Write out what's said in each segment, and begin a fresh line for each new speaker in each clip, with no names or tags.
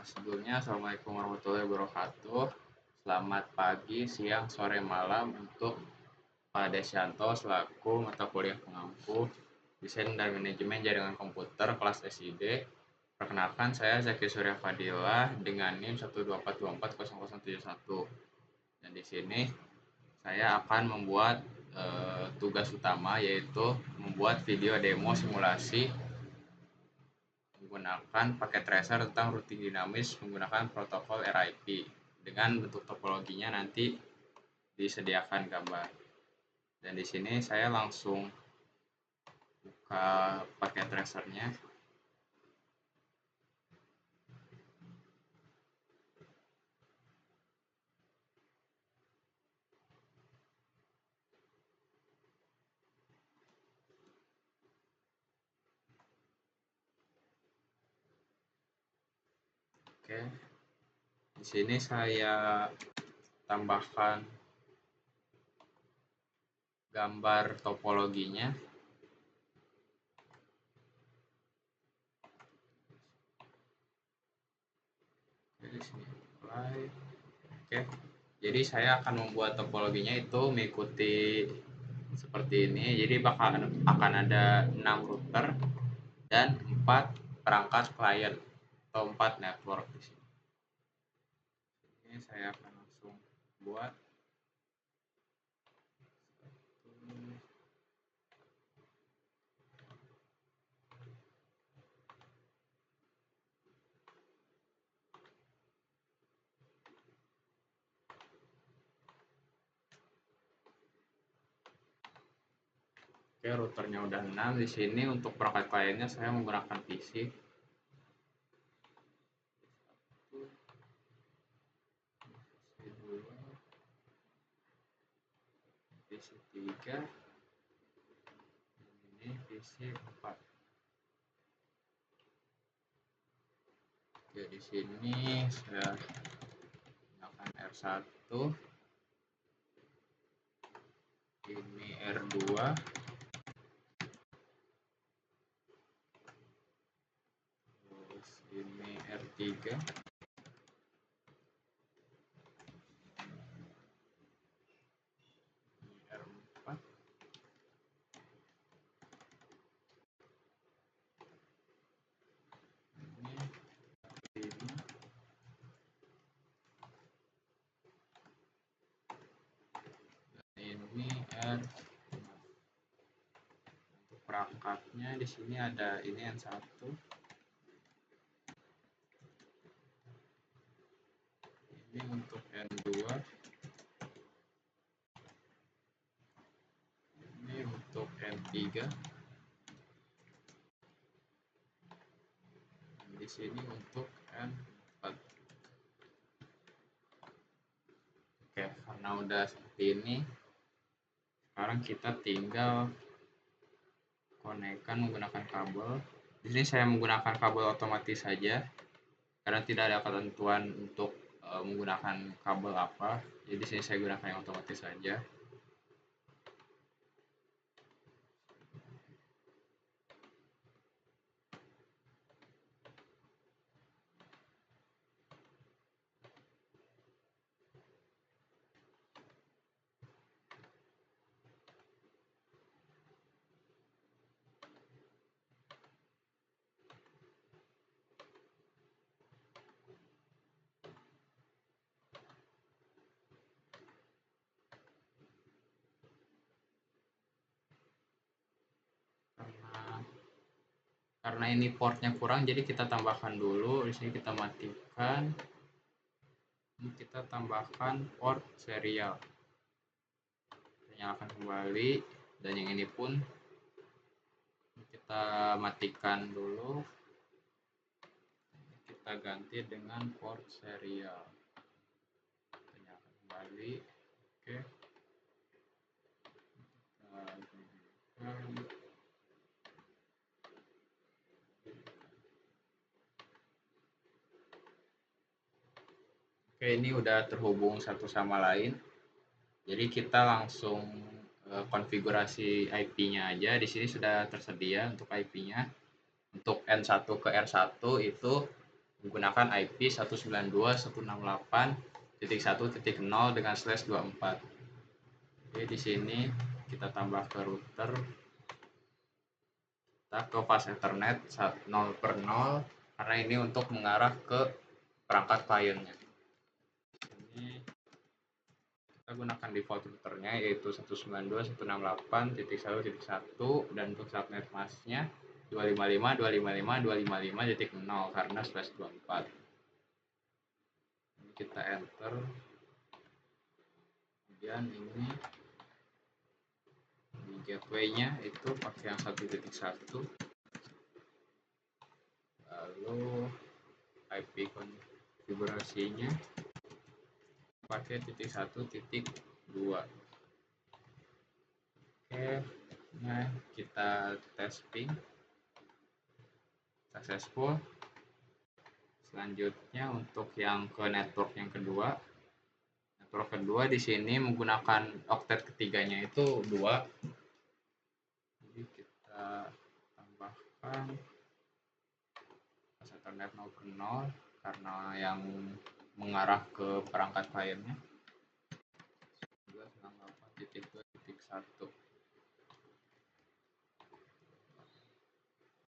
Sebelumnya Assalamualaikum warahmatullahi wabarakatuh. Selamat pagi, siang, sore, malam untuk Pak Desyanto selaku mata kuliah pengampu Desain dan Manajemen Jaringan Komputer kelas SID. Perkenalkan, saya Zaki Surya Fadilah dengan NIM 124240071. Dan di sini saya akan membuat tugas utama, yaitu membuat video demo simulasi menggunakan paket tracer tentang routing dinamis menggunakan protokol RIP. Dengan bentuk topologinya nanti disediakan gambar. Dan di sini saya langsung buka paket tracernya. Oke. Di sini saya tambahkan gambar topologinya. Di sini mulai. Oke. Jadi saya akan membuat topologinya itu mengikuti seperti ini. Jadi akan ada 6 router dan 4 perangkat klien atau 4 network di sini. Ini saya akan langsung buat. Oke, routernya udah 6. Di sini untuk perangkat kliennya saya menggunakan PC. PC 3. Ini PC 4. Oke, di sini saya gunakan R1. Ini R2. Terus ini R3. Ini R4. Ini ini R. Untuk perangkatnya di sini ada ini N1. Ini untuk N2. Ini untuk N3. Di sini untuk N4. Oke, karena udah seperti ini, sekarang kita tinggal konekkan menggunakan kabel. Di sini saya menggunakan kabel otomatis saja karena tidak ada ketentuan untuk menggunakan kabel apa. Jadi di sini saya gunakan yang otomatis saja. Karena ini portnya kurang, jadi kita tambahkan dulu. Di sini kita matikan. Ini kita tambahkan port serial. Kita nyalakan kembali, dan yang ini pun kita matikan dulu. Kita ganti dengan port serial. Kita nyalakan kembali. Oke. Kita gantikan. Oke, ini udah terhubung satu sama lain. Jadi kita langsung konfigurasi IP-nya aja. Di sini sudah tersedia untuk IP-nya. Untuk N1 ke R1 itu menggunakan IP 192.168.1.0 dengan /24. Oke, di sini kita tambah ke router, kita ke fast Ethernet 0/0 karena ini untuk mengarah ke perangkat kliennya. Ini kita gunakan default routernya yaitu 192.168.1.1 dan untuk subnet masknya 255.255.255.0 karena /24. Ini kita enter, kemudian ini di gateway-nya itu pakai yang 1.1, lalu IP konfigurasinya pakai 1.1.2. Oke, nah kita tes ping successful. Selanjutnya untuk yang ke network yang kedua. Network kedua di sini menggunakan oktet ketiganya itu 2. Jadi kita tambahkan Ethernet 0/0 karena yang mengarah ke perangkat kliennya 268.2.1.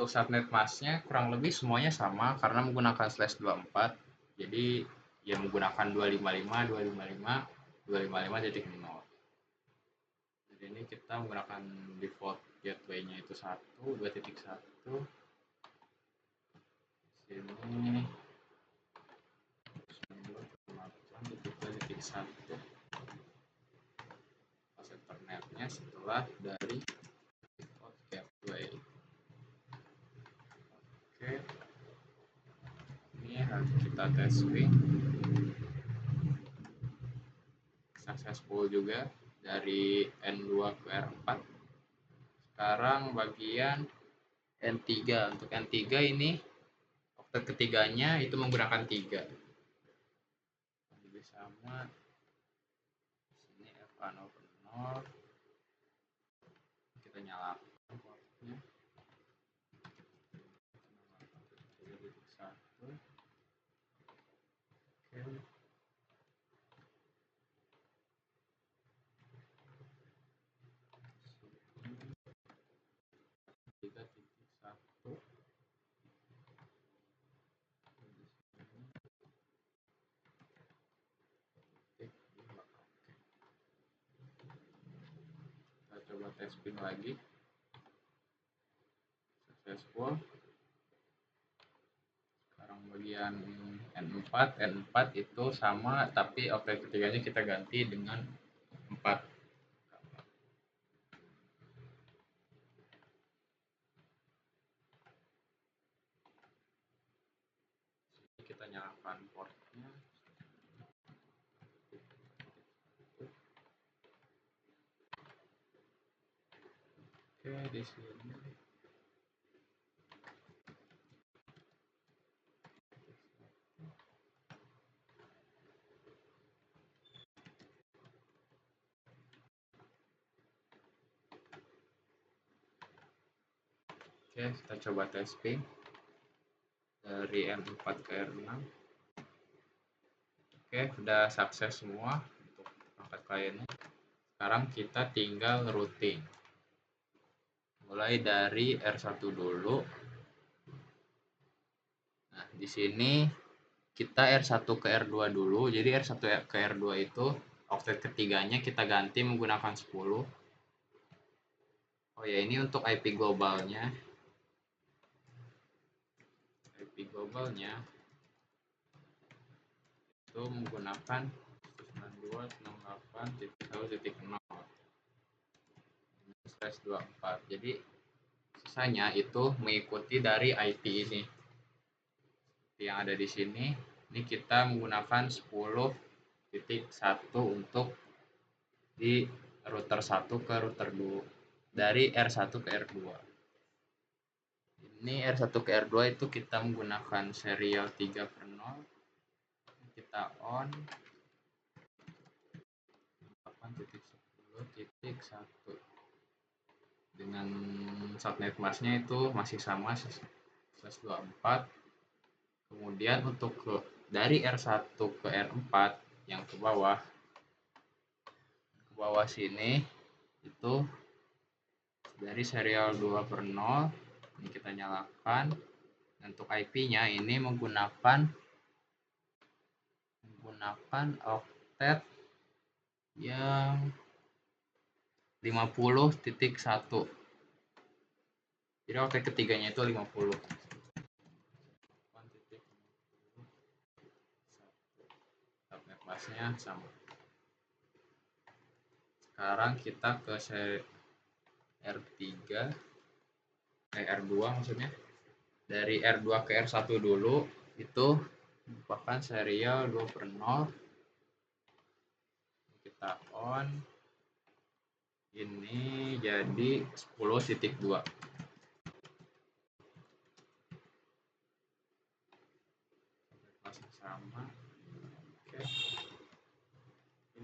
Untuk subnet masknya kurang lebih semuanya sama karena menggunakan /24. Jadi ya menggunakan 255.255.255.0. Jadi ini kita menggunakan default gateway-nya itu 2.1. Sini 2.8.2.1 pas Ethernetnya setelah dari default gateway. Oke, ini harus kita testing. Successful juga dari N2 ke R4. Sekarang bagian N3. Untuk N3 ini oktet ketiganya itu menggunakan 3. Lebih sama sini F0/0. Kita nyalakan portnya. 1. Oke. Kita coba tes pin lagi. Successful. Sekarang bagian N4 itu sama tapi oktet ketiganya kita ganti dengan 4. Kita nyalakan portnya. Oke, di sini oke, kita coba testing dari M4 ke R6. Oke, udah sukses semua untuk perangkat kliennya. Sekarang kita tinggal routing. Mulai dari R1 dulu. Nah, di sini kita R1 ke R2 dulu. Jadi R1 ke R2 itu oktet ketiganya kita ganti menggunakan 10. Oh ya, ini untuk IP globalnya. IP globalnya itu menggunakan 192.168.1.0/24. Jadi sisanya itu mengikuti dari IP ini. Yang ada di sini, ini kita menggunakan 10.1 untuk di router 1 ke router 2 dari R1 ke R2. Ini R1 ke R2 itu kita menggunakan serial 3/0. Kita on 8.10.1 dengan subnet masknya itu masih sama /24 Kemudian untuk dari R1 ke R4 yang ke bawah sini itu dari serial 2/0 ini kita nyalakan. Untuk IP-nya ini menggunakan oktet yang 50.1. Jadi oktet ketiganya itu 50. Subnet busnya sama. Sekarang kita ke seri R3 R2 maksudnya. Dari R2 ke R1 dulu itu merupakan serial 2/0. Kita on. Ini jadi 10.2. Sama. Oke.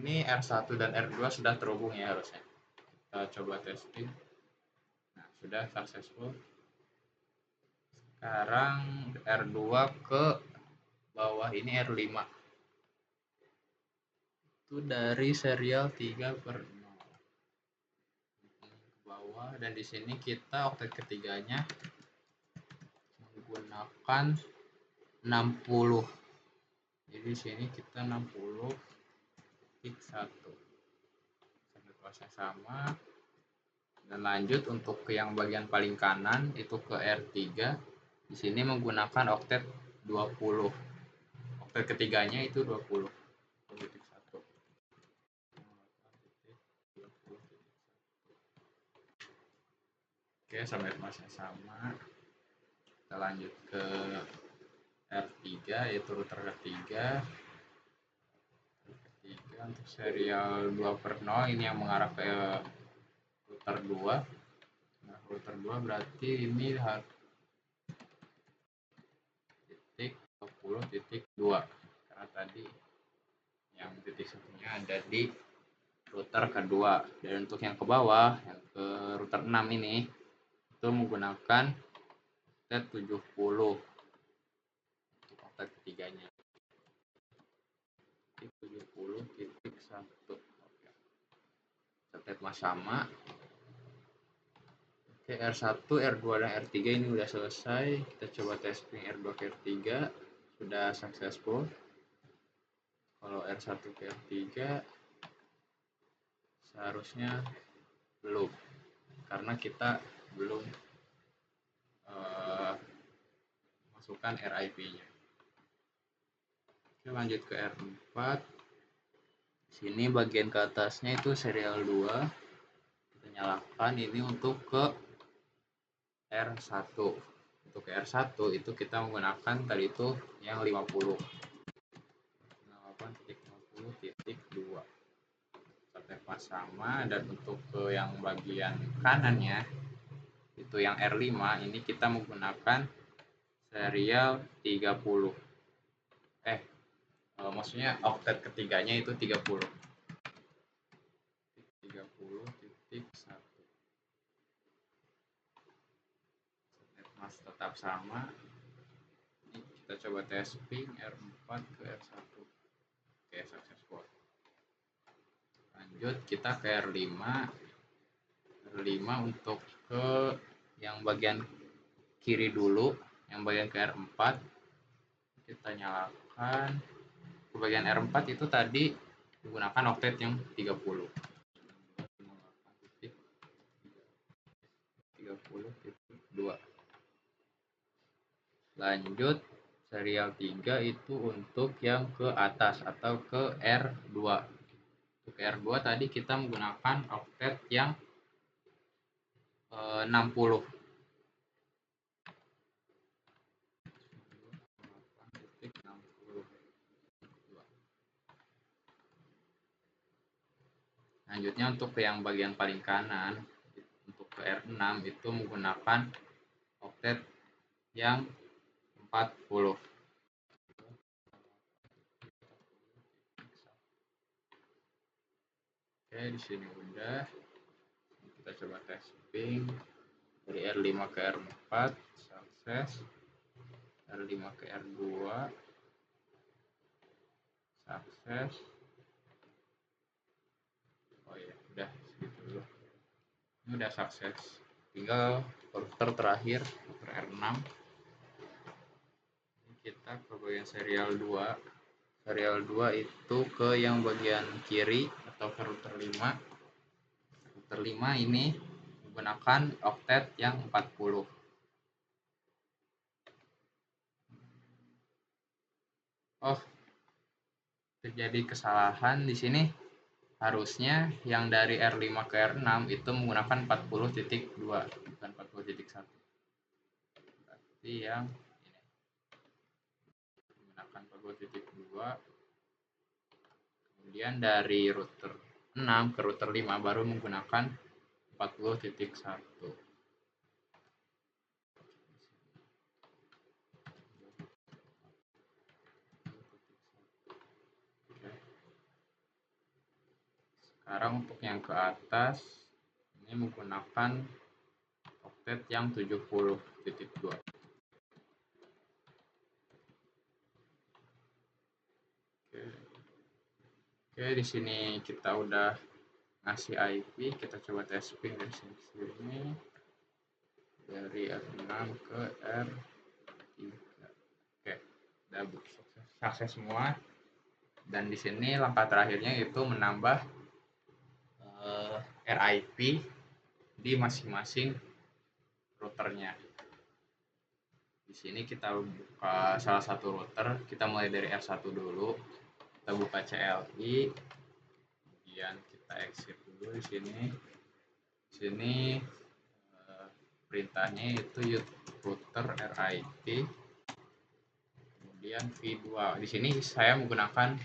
Ini R1 dan R2 sudah terhubung ya harusnya. Kita coba testing. Nah, sudah successful. Sekarang R2 ke bawah ini R5. Itu dari serial 3/0. Ke bawah, dan di sini kita oktet ketiganya menggunakan 60. Jadi di sini kita 60.1. Proses sama. Dan lanjut untuk ke yang bagian paling kanan itu ke R3. Di sini menggunakan oktet 20. Oktet ketiganya itu 20. Oke, sampai proses sama. Kita lanjut ke R3 yaitu router ketiga. Untuk serial 2/0 ini yang mengarah ke router 2. Nah, router 2 berarti ini titik 20.2 karena tadi yang titik satunya ada di router kedua. Dan untuk yang ke bawah yang ke router 6 ini itu menggunakan oktet 70 untuk oktet ketiganya. 70.1. Oktet sama. Oke, R1, R2 dan R3 ini udah selesai. Kita coba testing R2 ke R3 sudah successful. Kalau R1 ke R3 seharusnya belum, karena kita belum masukkan RIP-nya. Oke, lanjut ke R4. Sini bagian ke atasnya itu serial 2. Kita nyalakan ini untuk ke R1. Untuk ke R1 itu kita menggunakan tadi itu yang 50. 50.2. Pas sama. Dan untuk ke yang bagian kanannya itu yang R5 ini kita menggunakan serial 30. Maksudnya oktet ketiganya itu 30. 30.1. Mas tetap sama. Ini kita coba testing R4 ke R1. Oke, successful. Lanjut kita ke R5. R5 untuk ke yang bagian kiri dulu, yang bagian ke R4 kita nyalakan. Ke bagian R4 itu tadi menggunakan oktet yang 30. 30.2. Lanjut serial 3 itu untuk yang ke atas atau ke R2. Untuk R2 tadi kita menggunakan oktet yang 60. Lanjutnya untuk ke yang bagian paling kanan untuk ke R6 itu menggunakan oktet yang 40. Oke, di sini udah. Kita coba testing dari R5 ke R4 sukses. R5 ke R2 sukses. Oh ya, udah segitu dulu. Ini udah sukses. Tinggal router terakhir, router R6. Ini kita ke bagian serial 2. Serial 2 itu ke yang bagian kiri atau ke router 5. Router 5 ini menggunakan oktet yang 40. Oh, terjadi kesalahan di sini. Harusnya yang dari R5 ke R6 itu menggunakan 40.2, bukan 40.1. Berarti yang ini menggunakan 40.2. Kemudian dari router 6 ke router 5 baru menggunakan 40.1. Sekarang untuk yang ke atas ini menggunakan oktet yang 70.2. Oke, di sini kita udah ngasih IP, kita coba tes ping dari sini dari R6 ke R3. Oke, udah sukses semua. Dan di sini langkah terakhirnya itu menambah RIP di masing-masing routernya. Di sini kita buka salah satu router, kita mulai dari R1 dulu. Kita buka CLI, kemudian kita exit dulu di sini. Di sini perintahnya itu router RIP, kemudian V2. Di sini saya menggunakan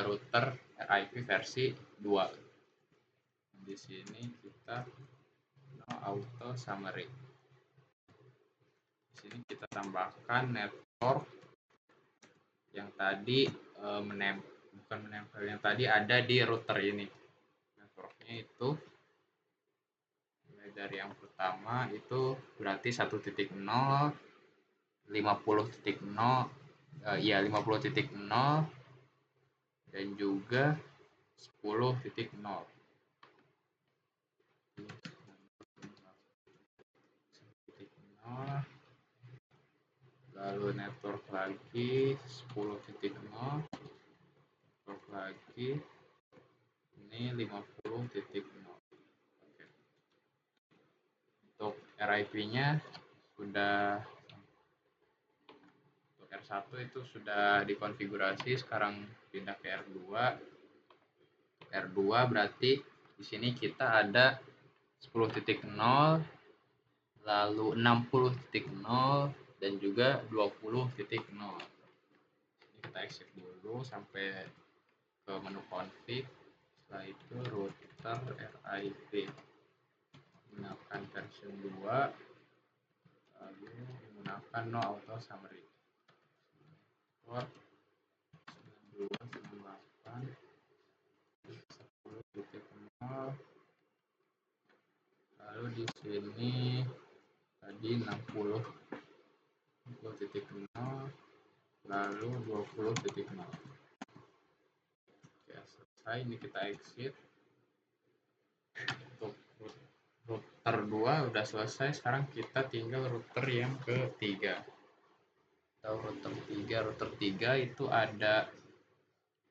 router RIP versi 2. Di sini kita no auto summary. Di sini kita tambahkan network yang tadi bukan menempel, yang tadi ada di router ini. Networknya itu mulai dari yang pertama itu berarti 1.0, 50.0, ya 50.0 dan juga 10.0. Lalu network lagi 10.0, network lagi ini 50.0. Oke. Untuk RIP-nya sudah, untuk R1 itu sudah dikonfigurasi, sekarang pindah ke R2. R2 berarti di sini kita ada 10.0, lalu 60.0 dan juga 20.0. Ini kita exit dulu sampai ke menu config. Setelah itu router RIP menggunakan version 2, lalu menggunakan no auto summary. Port 9298 10.0, lalu di sini tadi 60.0 lalu 20.0. Oke, selesai. Ini kita exit. Untuk router 2 udah selesai. Sekarang kita tinggal router yang ketiga. Atau router 3. Router 3 itu ada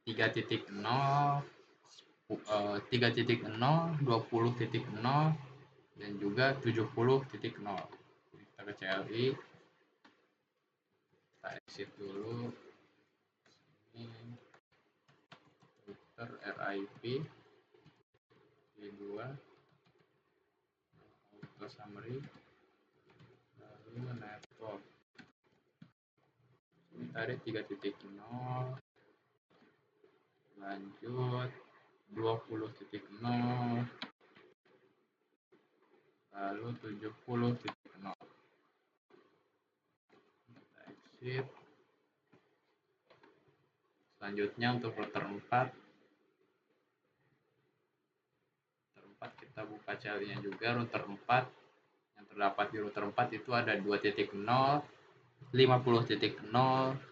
3.0, 3.0, 20.0 dan juga 70.0. Kita ke CLI, kita exit dulu. Ini router RIP V2, auto summary, lalu network. Ini tadi 3.0, lanjut 20.0, lalu 70.0. Kita exit. Selanjutnya untuk router 4 kita buka CLI-nya juga. Router 4 yang terdapat di router 4 itu ada 2.0, 50.0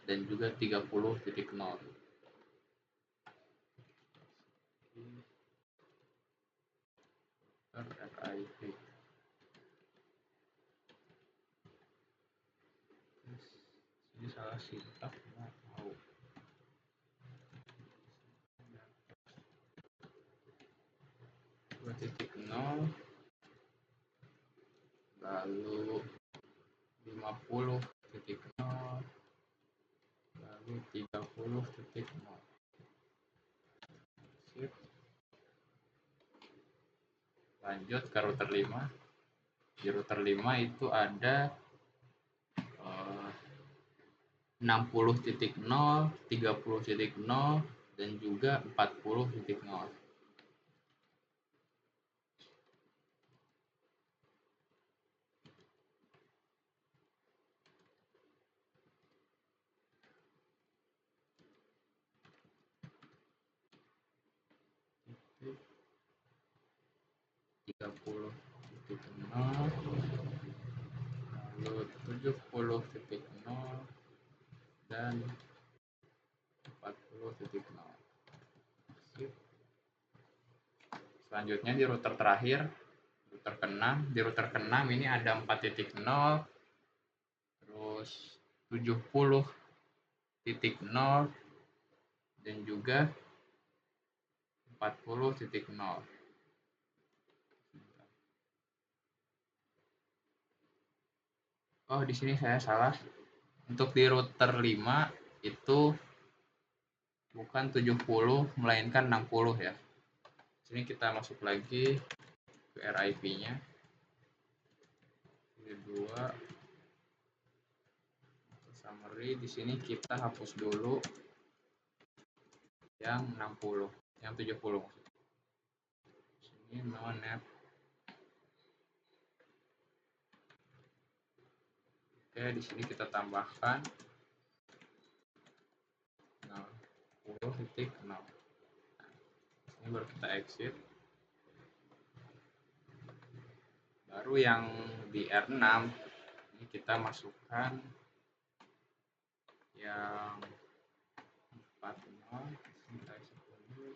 dan juga 30.0. RIP. Ini salah sintak, nggak tahu. 2.0 lalu 50.0 lalu 30.0. Sip. Lanjut ke router 5. Di router 5 itu ada 60.0, 30.0 dan juga 40.0. Lalu 70.0 dan 40.0. Selanjutnya di router terakhir, router ke-6. Di router ke-6 ini ada 4.0, terus 70.0 dan juga 40.0. Oh, di sini saya salah. Untuk di router 5 itu bukan 70 melainkan 60 ya. Sini kita masuk lagi ke RIP-nya. Ini 2 summary. Di sini kita hapus dulu yang 60, yang 70 maksudnya. Sini no net. Oke, di sini kita tambahkan 0.0. Ini baru kita exit. Baru yang di R6 ini kita masukkan yang 40. Kita exit dulu.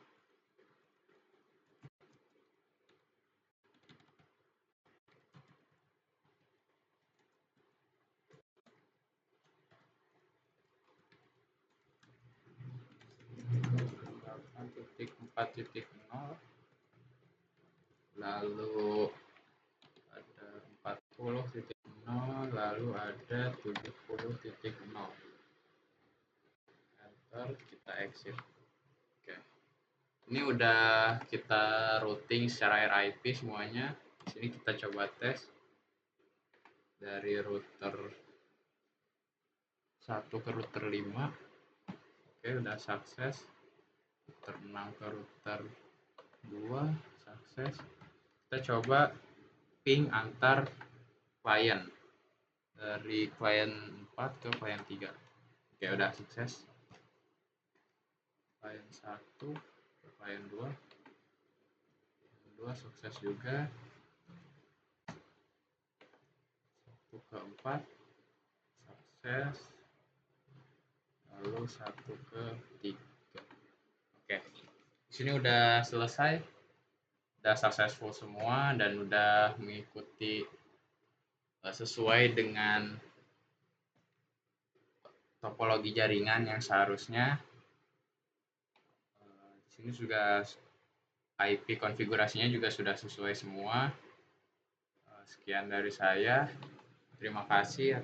Titik 4.0, lalu ada 40.0, lalu ada 70.0. Enter, kita exit. Oke. Ini udah kita routing secara RIP semuanya. Di sini kita coba tes dari router 1 ke router 5. Oke, udah sukses. Router 6 ke router 2 sukses. Kita coba ping antar klien dari klien 4 ke klien 3. Oke, udah sukses. Klien 1 ke klien 2. Klien 2 sukses juga. 1 ke 4 sukses. Lalu 1 ke 3. Oke. Di sini udah selesai. Udah successful semua dan udah mengikuti sesuai dengan topologi jaringan yang seharusnya. Di sini juga IP konfigurasinya juga sudah sesuai semua. Sekian dari saya. Terima kasih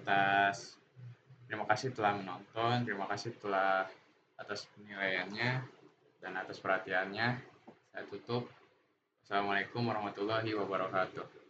telah menonton, terima kasih atas penilaiannya dan atas perhatiannya. Saya tutup. Assalamualaikum warahmatullahi wabarakatuh.